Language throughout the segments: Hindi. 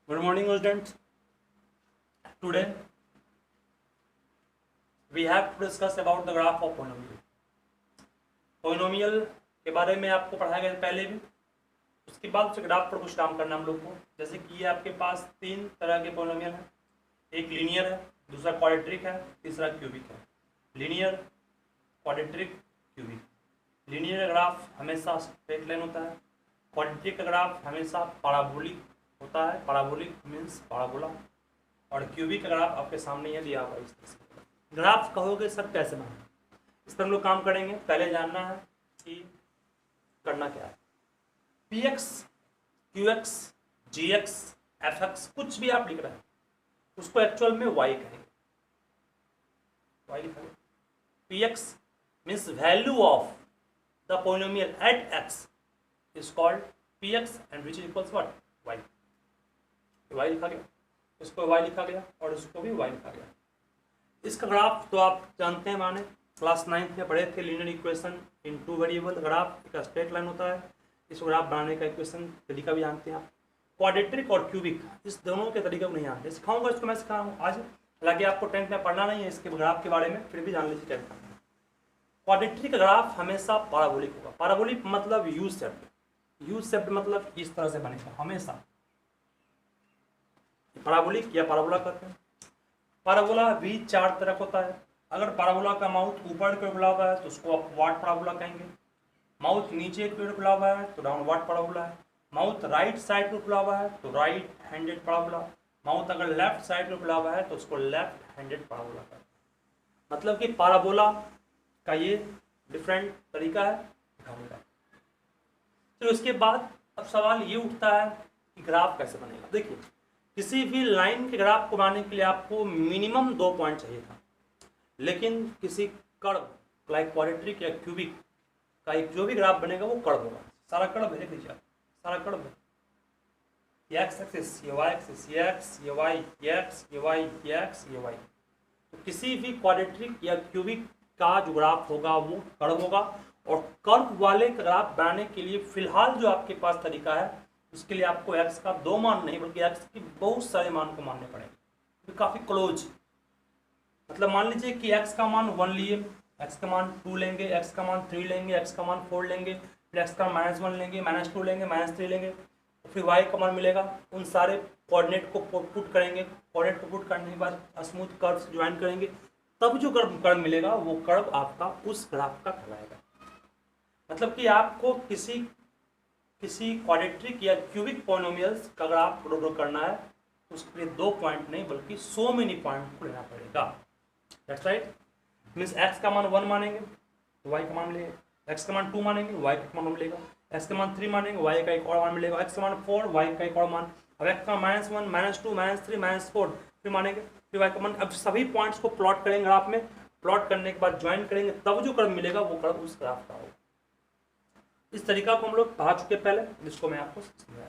Good morning, students. Today we have to discuss about the graph of polynomial. Polynomial के बारे में आपको पढ़ाया गया पहले भी, उसके बाद उस ग्राफ पर कुछ काम करना हम लोग को। जैसे कि ये आपके पास तीन तरह के पोलिनोमियल है, एक लीनियर है, दूसरा क्वाड्रेटिक है, तीसरा क्यूबिक है। Linear, quadratic, cubic. Linear graph हमेशा स्ट्रेट लाइन होता है, क्वाड्रेटिक का ग्राफ हमेशा पैराबोलिक होता है, पैराबोलिक मीन्स पैराबोला, और क्यूबिक का ग्राफ आपके सामने ये दिया हुआ है। इस तरह से ग्राफ कहोगे सर कैसे बनाना, इस पर हम लोग काम करेंगे। पहले जानना है कि करना क्या है। पी एक्स, क्यू एक्स, जी एक्स, एफ एक्स, कुछ भी आप लिख रहे हैं उसको एक्चुअल में वाई कहेंगे, वाई लिखेंगे। P X means value of the polynomial at X is called P X and which is equals what, Y. Y लिखा गया, इसको वाई लिखा गया और इसको भी वाई लिखा गया। इसका ग्राफ तो आप जानते हैं, माने क्लास 9th में पढ़े थे, linear equation in two variable. Graph एक स्ट्रेट लाइन होता है, इस ग्राफ बनाने का इक्वेशन तरीका भी जानते हैं आप। क्वाड्रेटिक और क्यूबिक, इस दोनों के तरीके को नहीं जानते, सिखाऊंगा, इसको मैं सिखा रहा हूँ आज। हालांकि आपको 10th में पढ़ना नहीं है इसके ग्राफ के बारे में, फिर भी जान लीजिए 10th में। क्वाड्रेटिक का ग्राफ हमेशा पैराबोलिक होगा। पैराबोलिक मतलब यू शेप्ड, यू शेप्ड मतलब इस तरह से बनेगा हमेशा, पैराबोलिक या पैराबोला कहते हैं। पैराबोला भी चार तरह का होता है। अगर पैराबोला का माउथ ऊपर की ओर खुला हुआ है तो उसको आप वाट पैराबोला कहेंगे। माउथ नीचे की ओर खुला हुआ है तो डाउनवर्ड पैराबोला है। माउथ राइट साइड को खुला हुआ है तो राइट हैंडेड पैराबोला। माउथ अगर लेफ्ट साइड में खुला हुआ है तो उसको लेफ्ट हैंडेड पैराबोला कहते हैं। मतलब कि पैराबोला का ये डिफरेंट तरीका है दिखाने का। तो उसके बाद अब सवाल ये उठता है कि ग्राफ कैसे बनेगा। देखिए, किसी भी लाइन के ग्राफ को बनाने के लिए आपको मिनिमम 2 पॉइंट चाहिए था, लेकिन किसी कर्व लाइक क्वाड्रेटिक या क्यूबिक का एक जो भी ग्राफ बनेगा वो कर्व होगा। सारा कर्व है, देख लीजिए आप, सारा कर्व है। ये एक्स एक्सिस, ये वाई एक्सिस, ये एक्स, ये वाई, ये एक्स, ये वाई, ये एक्स, ये वाई। तो किसी भी क्वाड्रेटिक या क्यूबिक का जो ग्राफ होगा वो कर्व होगा। और कर्व वाले ग्राफ बनाने के लिए फिलहाल जो आपके पास तरीका है, उसके लिए आपको x का 2 मान नहीं बल्कि x की बहुत सारे मान को मानने पड़ेंगे, तो काफ़ी क्लोज। मतलब मान लीजिए कि x का मान 1 लिए, x का मान 2 लेंगे, x का मान 3 लेंगे, x का मान 4 लेंगे, फिर x का -1 लेंगे, -2 लेंगे, -3 लेंगे, फिर y का मान मिलेगा। उन सारे कोऑर्डिनेट को पुट करेंगे, कोऑर्डिनेट को पुट करने के बाद स्मूथ कर्व से ज्वाइन करेंगे, तब जो कर्व मिलेगा वो कर्व आपका उस ग्राफ का कहलाएगा। मतलब कि आपको किसी क्वाड्रेटिक या क्यूबिक पोलिनोमियल्स का ग्राफ ड्रॉ करना है, उसके लिए 2 पॉइंट नहीं बल्कि सो मेनी पॉइंट को लेना पड़ेगा। That's right. मीन्स x का मान 1 मानेंगे तो y का मान मिलेगा, x का मान 2 मानेंगे y का मान मिलेगा, x का मान 3 मानेंगे y का एक और मान मिलेगा, x का मान 4 y का एक और मान। अब x का -1, -2, -3, -4 फिर मानेंगे, फिर y का मान। अब सभी पॉइंट्स को प्लॉट करेंगे ग्राफ में, प्लॉट करने के बाद ज्वाइन करेंगे, तब जो कर्व मिलेगा वो कर्व उस ग्राफ का होगा। इस तरीका को हम लोग पढ़ा चुके पहले, जिसको मैं आपको समझाया।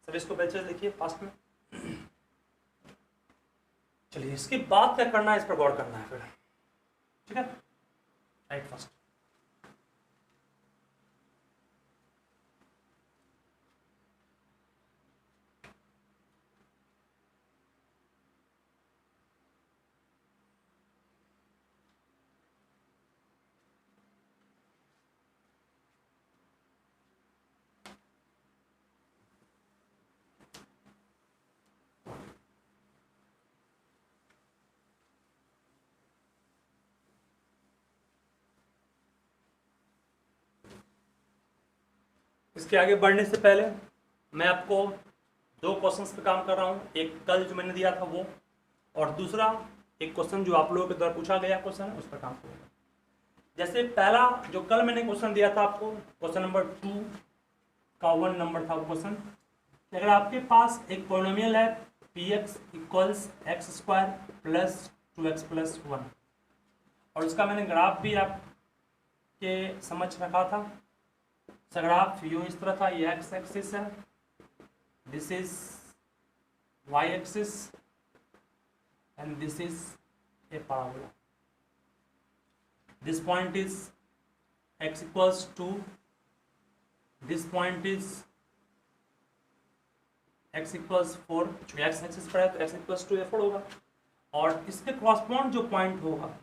सर इसको पहले देखिए फास्ट में। चलिए इसके बाद क्या करना है, इस पर गौर करना है फिर, ठीक है। राइट फर्स्ट इसके आगे बढ़ने से पहले मैं आपको 2 क्वेश्चंस पे काम कर रहा हूँ। एक कल जो मैंने दिया था वो, और दूसरा एक क्वेश्चन जो आप लोगों के द्वारा पूछा गया क्वेश्चन है, उस पर काम करूँगा। जैसे पहला जो कल मैंने क्वेश्चन दिया था आपको, क्वेश्चन नंबर 2 का 1 नंबर था वो क्वेश्चन। अगर आपके पास एक पोलिनोमियल है px इक्वल्स x² + 2x + 1, और उसका मैंने ग्राफ भी आपके समझ रखा था। ग्राफ यूं इस तरह था, ये x एक्सिस है, this is y axis and this is a parabola. This point is x = 2, this point is x equals 4, चूंकि x एक्सिस पर है तो x इक्वल्स टू a4 होगा, और इसके क्रॉसपॉन्ड जो पॉइंट होगा,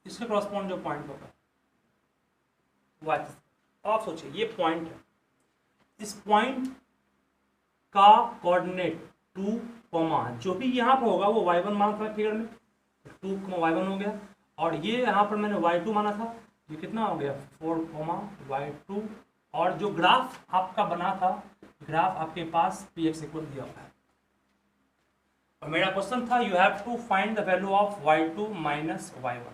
इसके क्रॉसपॉन्ड जो पॉइंट होगा वो एक्सिस, आप सोचिए ये पॉइंट है, इस पॉइंट का कोऑर्डिनेट 2, जो भी यहाँ पर होगा वो y1 माना था फिगर में, 2, y1 हो गया, और ये यहाँ पर मैंने y2 माना था, ये कितना हो गया 4, y2, और जो ग्राफ आपका बना था, ग्राफ आपके पास px इक्वल दिया हुआ है, और मेरा क्वेश्चन था you have to find the value of y2 minus y1।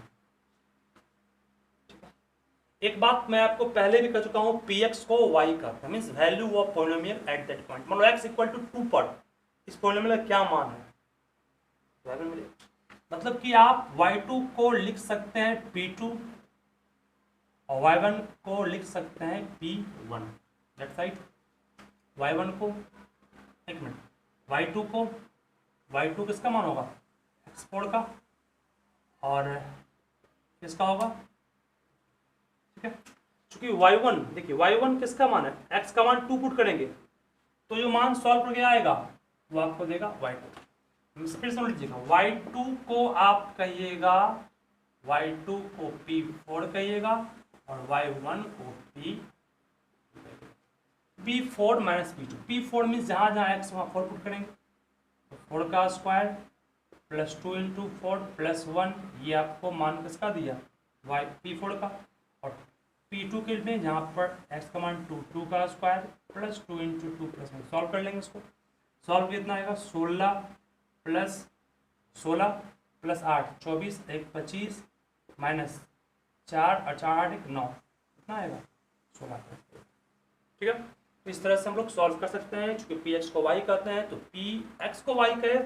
एक बात मैं आपको पहले भी कह चुका हूं, px को y करता है, means value of polynomial at that point. मान लो x इक्वल टू 2 पर इस पॉलिनोमियल का क्या मान है, मतलब कि आप y2 को लिख सकते हैं p2 और y1 को लिख सकते हैं p1, दैट्स राइट। y1 को, एक मिनट, y2 किसका मान होगा, x4 का, और किसका होगा, ठीक है। चूंकि y1, देखिए y1 किसका मान है, x का मान 2 पुट करेंगे तो जो मान सॉल्व करके आएगा वो आपको देगा y2। फिर समझ लीजिएगा, y2 को आप कहिएगा, y2 को p4 कहिएगा, और y1 को p4 minus p2। p4 means जहां जहां x वहां 4 पुट करेंगे, तो 4 का स्क्वायर प्लस 2 इंटू 4 प्लस 1, ये आपको मान किसका दिया, p4 का, और p2 के लिए जहाँ पर x का मान 2 का square plus 2 into 2 plus 1, solve कर लेंगे इसको। सॉल्व कितना आएगा, 16 प्लस 8 24, 1 25 माइनस 4 और 4 8 1 9, कितना आएगा 16, ठीक है। तो इस तरह से हम लोग सॉल्व कर सकते हैं। चूंकि px को y कहते हैं तो px को y कहे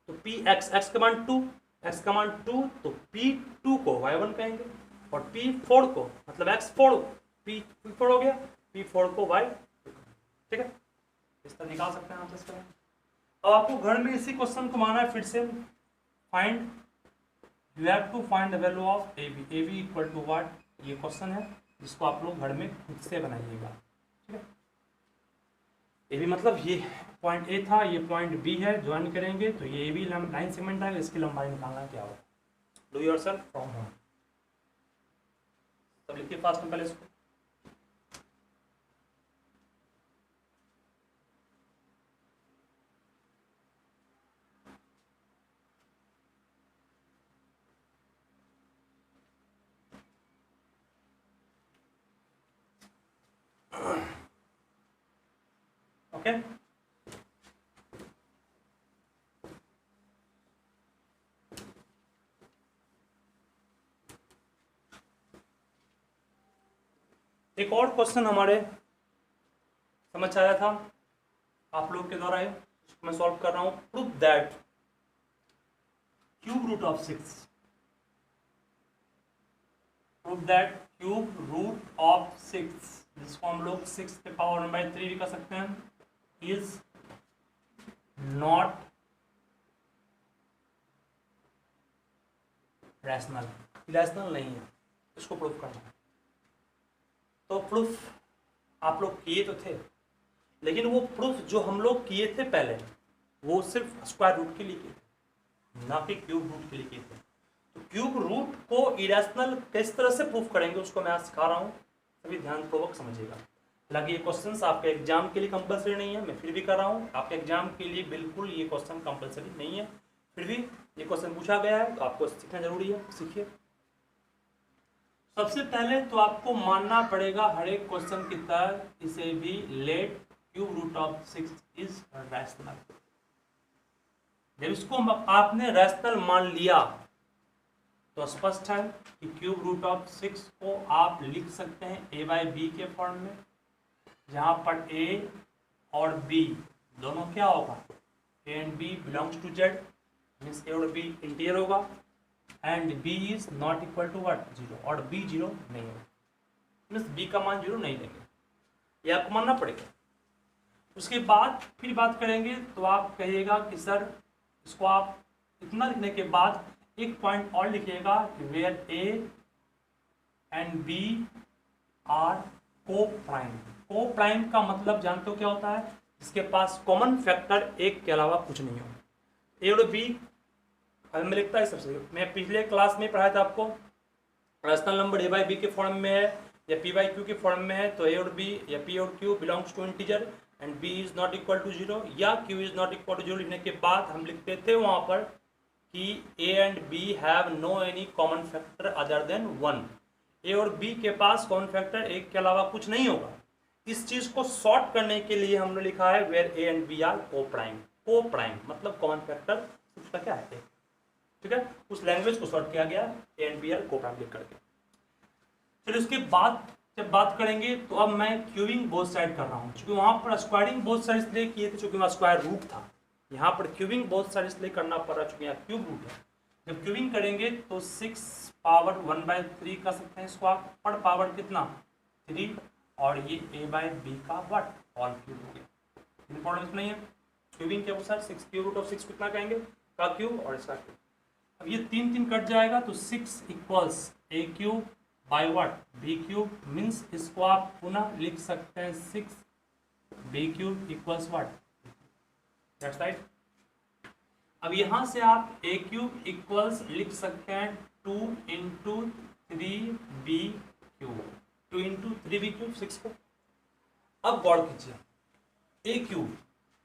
तो px, x का मान 2, x का मान 2, तो p2 को y1 कहेंगे, और p4 को, मतलब x4 p4 हो गया, p4 को y, ठीक है। इस तरह निकाल सकते हैं आप इसका। अब आपको घर में इसी क्वेश्चन को माना है फिर से, find, you have to find the value of ab equal to what, ये क्वेश्चन है जिसको आप लोग घर में खुद से बनाइएगा, ठीक है। ab मतलब ये पॉइंट ए था, ये पॉइंट बी है, ज्वाइन करेंगे तो ये ab लाइन सेगमेंट आएगा, इसकी लंबाई निकालना क्या होगा, डू योरसेल्फ फ्रॉम होम। तब लिखिए फास्ट में पहले इसको, ओके। एक और क्वेश्चन हमारे समझ आया था आप लोग के द्वारा, है मैं सॉल्व कर रहा हूं। Prove that cube root of 6, prove that cube root of 6, जिसको हम लोग 6 के पावर 1/3 भी कर सकते हैं, इज नॉट रैशनल, रैशनल नहीं है, इसको प्रूफ करना है। तो प्रूफ आप लोग किए तो थे, लेकिन वो प्रूफ जो हम लोग किए थे पहले वो सिर्फ स्क्वायर रूट के लिए किए थे, ना कि क्यूब रूट के लिए किए थे। तो क्यूब रूट को इरेशनल किस तरह से प्रूफ करेंगे उसको मैं आज सिखा रहा हूँ, सभी ध्यानपूर्वक समझिएगा। हालांकि ये क्वेश्चन आपके एग्जाम के लिए कंपलसरी नहीं है, मैं फिर भी कर रहा हूँ, आपके एग्जाम के लिए बिल्कुल ये क्वेश्चन कंपलसरी नहीं है, फिर भी ये क्वेश्चन पूछा गया है तो आपको सीखना जरूरी है, सीखिए। सबसे पहले तो आपको मानना पड़ेगा हर एक क्वेश्चन की तरह इसे भी, let cube root of 6 is rational. जब इसको आपने रैशनल मान लिया तो स्पष्ट है कि क्यूब रूट ऑफ 6 को आप लिख सकते हैं a/b के फॉर्म में, जहां पर a और b दोनों क्या होगा, a and b belongs to z, means a और b इंटीजर होगा, and b is not equal to what 0, और b 0 नहीं है, मीन्स b का मान 0 नहीं लेंगे, ये आपको मानना पड़ेगा। उसके बाद फिर बात करेंगे तो आप कहिएगा कि सर इसको आप इतना लिखने के बाद एक पॉइंट और लिखिएगा कि where a and b are coprime. Coprime का मतलब जानते हो क्या होता है? जिसके पास कॉमन फैक्टर एक के अलावा कुछ नहीं हो। ए और बी मैं लिखता है सबसे, मैं पिछले क्लास में पढ़ाया था आपको, rational number A by B के फॉर्म में है या पी बाई क्यू के फॉर्म में है तो ए और बी या पी और Q belongs to integer and B is not equal to 0 या Q is not equal to 0 लिखने के बाद हम लिखते थे वहां पर कि A and B have no any common factor other than 1। A और बी के पास कॉमन फैक्टर एक के अलावा कुछ नहीं होगा। इस चीज को सॉर्ट करने के लिए हमने लिखा है where A and B are coprime. Coprime मतलब कॉमन फैक्टर उसका क्या है, ठीक है। उस लैंग्वेज को सॉर्ट किया गया ए एंड बी आर को प्राइम लिख करके। फिर उसके बाद जब बात करेंगे तो अब मैं क्यूबिंग बोथ साइड कर रहा हूँ, क्योंकि वहां पर स्क्वायरिंग बोथ साइड इसलिए किए थे क्योंकि वहाँ स्क्वायर रूट था। यहाँ पर क्यूबिंग बोथ साइड इसलिए करना पड़ रहा क्योंकि यहाँ क्यूब रूट है। जब क्यूबिंग करेंगे तो 6 पावर 1/3 कर सकते हैं इसको आप, पर पावर कितना 3 और ये a बाई बी का व्हाट ऑल क्यूब हो गया। इंपॉर्टेंस नहीं है क्यूबिंग के अनुसार 6 क्यूब रूट ऑफ 6 कितना कहेंगे का क्यूब और इसका क्यूब। अब ये 3 कट जाएगा तो 6 equals A cube by what B cube, means इसको आप पुनः लिख सकते हैं 6 B cube equals what, that's right. अब यहां से आप ए क्यूब इक्वल्स लिख सकते हैं 2 into 3b cube, 2 into 3b cube 6 को। अब गौर कीजिए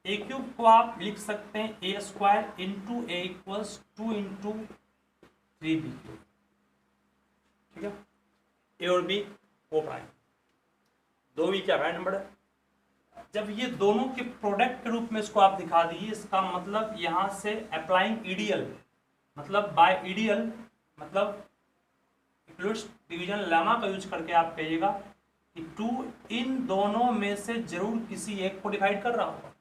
ए क्यूब को आप लिख सकते हैं ए स्क्वायर इंटू ए इक्वल्स 2 इंटू 3b क्यूब, ठीक है। ए और बी को प्राइम दो भी क्या प्राइम नंबर है। जब ये दोनों के प्रोडक्ट के रूप में इसको आप दिखा दीजिए, इसका मतलब यहां से अप्लाइंग ईडियल मतलब बाय ईडियल मतलब इक्वलिट्स डिवीजन लेमा का यूज करके आप कहिएगा कि 2 इन दोनों में से जरूर किसी एक को डिवाइड कर रहा होगा।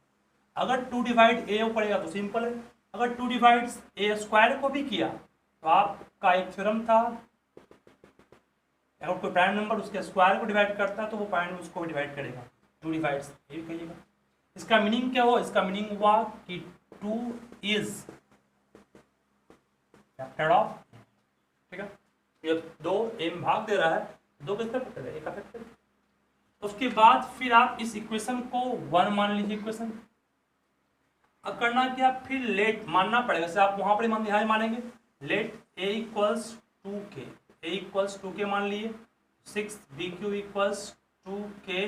अगर 2 डिवाइड ए पड़ेगा तो सिंपल है, अगर 2 डिवाइड ए स्क्वायर को भी किया तो आपका एक थ्योरम था, अगर कोई प्राइम नंबर उसके स्क्वायर को डिवाइड करता है तो वो प्राइम उसको भी डिवाइड करेगा। 2 डिवाइड्स ए कहिएगा। इसका मीनिंग क्या हुआ? इसका मीनिंग हुआ कि 2 इज फैक्टर ऑफ, ठीक है। ये 2 ए में भाग दे रहा है, 2 किसका फैक्टर है? ए का फैक्टर। उसके बाद फिर आप इस इक्वेशन को 1 मान लीजिए इक्वेशन। अब करना क्या, फिर लेट मानना पड़ेगा, जैसे आप वहां पर मान यहाँ मानेंगे लेट ए इक्वल्स 2k, ए इक्वल्स 2k मान लिए, 6 बी क्यू इक्वल्स 2k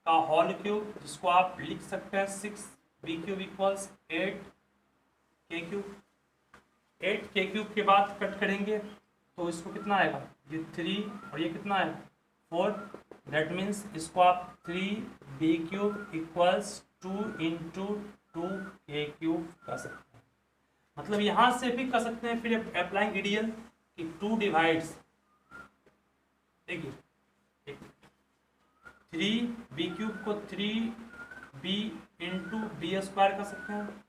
का होल क्यूब, जिसको आप लिख सकते हैं 6 बी क्यूब इक्वल्स 8 के क्यूब। 8 के क्यूब के बाद कट करेंगे तो इसको कितना आएगा, ये 3 और ये कितना आएगा 4, दैट मीन्स इसको आप 3 बी क्यूब इक्वल्स 2 इंटू 2 के क्यूब कर सकते हैं। मतलब यहां से भी कर सकते हैं। फिर अप्लाइंग ईडियल कि 2 डिवाइड्स, देखिए 3 बी क्यूब को 3 बी इंटू बी स्क्वायर कर सकते हैं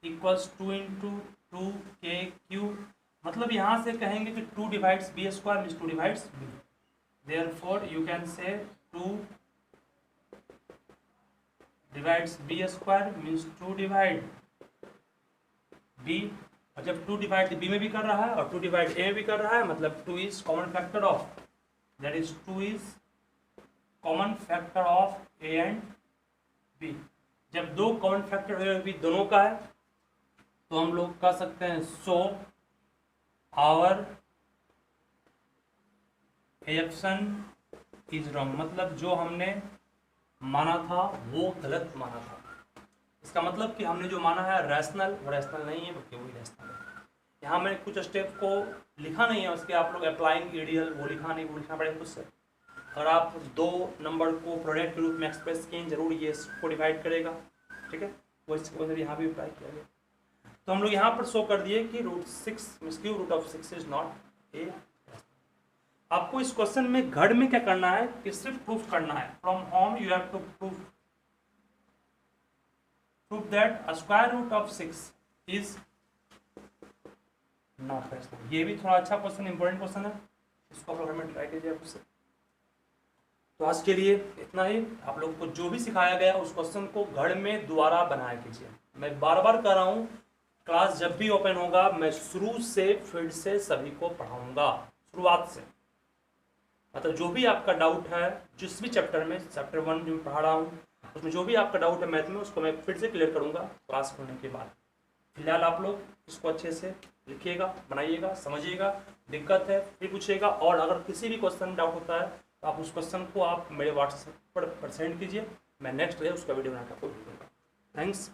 इक्वल्स 2 इंटू 2 के क्यूब। मतलब यहाँ से कहेंगे कि 2 divides B square means 2 divides B, therefore you can say 2 divides B square means 2 divide B. और जब 2 डिवाइड बी में भी कर रहा है और 2 डिवाइड ए में भी कर रहा है, मतलब 2 is common factor of, that is 2 is common factor of A and B. जब 2 कॉमन फैक्टर ए और बी दोनों का है तो हम लोग कह सकते हैं सो आवर एप्शन इज रॉन्ग, मतलब जो हमने माना था वो गलत माना था। इसका मतलब कि हमने जो माना है रैशनल, वो रैशनल नहीं है बल्कि वही रैशनल है। यहाँ मैंने कुछ स्टेप को लिखा नहीं है, उसके आप लोग अप्लाइंग आइडियल वो लिखा नहीं, वो लिखना पड़ेगा खुद से। अगर आप 2 नंबर को प्रोडक्ट के रूप में एक्सप्रेस किए जरूर ये इसको डिवाइड करेगा, ठीक है। वो इसकी वजह से यहाँ भी अप्लाई किया गया। तो हम लोग यहाँ पर शो कर दिए कि √6 cube root of 6 is not a. आपको इस क्वेश्चन में घड़ में क्या करना है कि सिर्फ प्रूफ करना है। From home you have to proof that a square root of 6 is not rational। ये भी थोड़ा अच्छा क्वेश्चन, इंपॉर्टेंट क्वेश्चन है, इसको आप लोग हमें ट्राई कीजिए आपसे। तो आज के लिए इतना ही। आप लोग को जो भी सिखाया गया उस क्वेश्चन को घड़ में दोबारा बनाया कीजिए। मैं बार बार कह रहा हूँ, क्लास जब भी ओपन होगा मैं शुरू से फिर से सभी को पढ़ाऊंगा, शुरुआत से। मतलब जो भी आपका डाउट है जिस भी चैप्टर में, चैप्टर 1 जो पढ़ा रहा हूँ उसमें जो भी आपका डाउट है मैथ में, उसको मैं फिर से क्लियर करूँगा क्लास होने के बाद। फिलहाल आप लोग इसको अच्छे से लिखिएगा, बनाइएगा, समझिएगा, दिक्कत है फिर पूछिएगा, और अगर किसी भी क्वेश्चन में डाउट होता है तो आप उस क्वेश्चन को आप मेरे व्हाट्सएप पर सेंड कीजिए, मैं नेक्स्ट डे उसका वीडियो बनाकर आपको भेजूँगा। थैंक्स।